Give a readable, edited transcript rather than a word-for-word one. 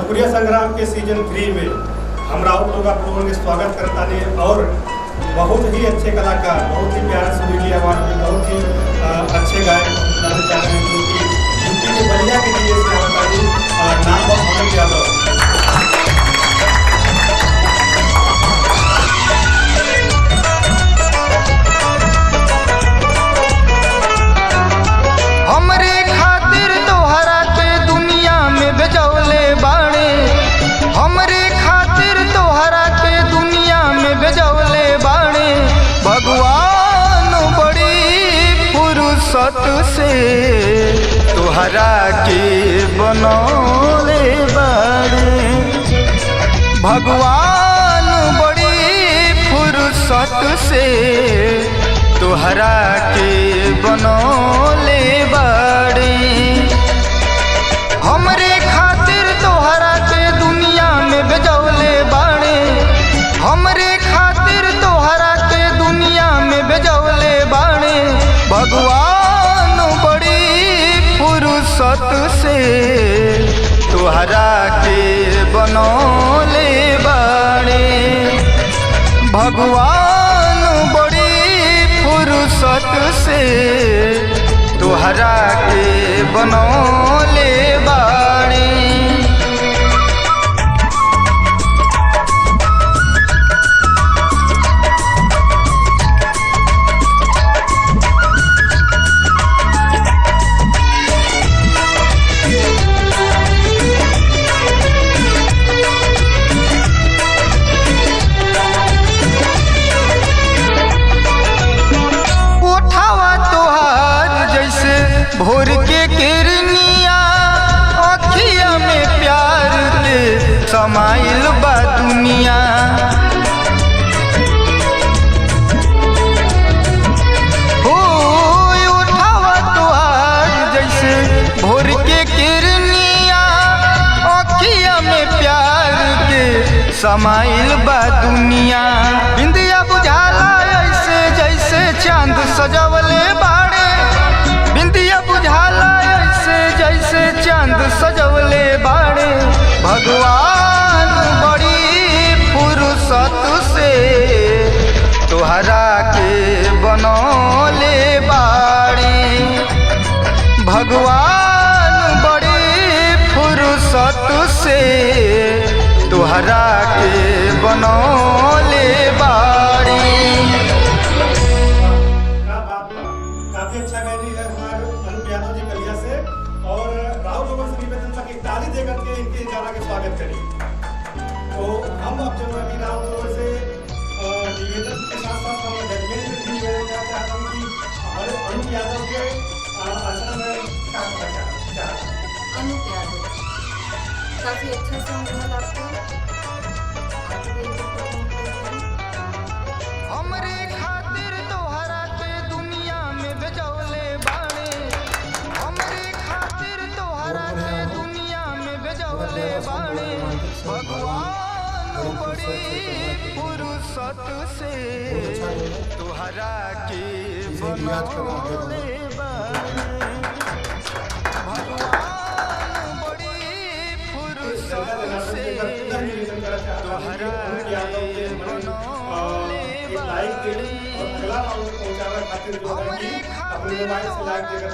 भोजपुरिया संग्राम के सीजन 3 में हम राउत लोग आप लोगों के स्वागत करता ने और बहुत ही अच्छे कलाकार, बहुत ही प्यारे सुरीली आवाज़ में बहुत ही अच्छे गायक बनाने जा रहे हैं जो कि यूपी के बलिया के लिए से बताइए नाम बहुत अमन यादव। सत से तुहरा के बनौले बाड़े भगवान बड़ी फुर्सत से तुहरा के बनौले बाड़े हमरे खातिर तुहरा के दुनिया में भेजौले बाड़े हमरे खातिर तुहरा के दुनिया में भेजौले बाड़े भगवान फुर्सत से तुहरा के बनौले बाड़े भगवान बड़ी फुर्सत से तुहरा के बनौले बाड़े। भोर के किरनिया अखिया में प्यार के समाइल बा दुनिया हो उठावा तुहार जैसे भोर के किरनिया अखिया में प्यार के समाइल बा दुनिया बिंदिया बुझाला ऐसे जैसे चांद सजवले बाड़े बिंदिया बुझाला ऐसे जैसे चांद सजवले बाड़े भगवान बड़ी फुर्सत से तुहरा के बनौले बाड़े भगवान बड़ी फुर्सत से तुहरा के बनौले बाड़े। काफी अच्छा गायनी है हमारे अनुप यादव जी कलिया से और राहुल लोगों से निवेदन था कि ताली देकर के इनके गाना के स्वागत करें। तो हम अब जो है राहुल लोगों से निवेदन के साथ साथ हम जजमेंट भी निवेदन करना चाहता हूँ कि हमारे अनुप यादव के आचरण में क्या क्या अनुप यादव काफी अच्छा सॉन्ग है आपका हमरे खातिर तोहरा के दुनिया में भेजौले बाड़े हमरे खातिर तोहरा के दुनिया में भेजौले बाड़े भगवान बड़ी फुर्सत से तोहरा के बनौले बाड़े भगवान बड़ी फुर्सत से तोहरा के बनौले लाइक देने और अगला राउंड पहुंचाने खातिर जो है कि अपने मोबाइल से लाइक देकर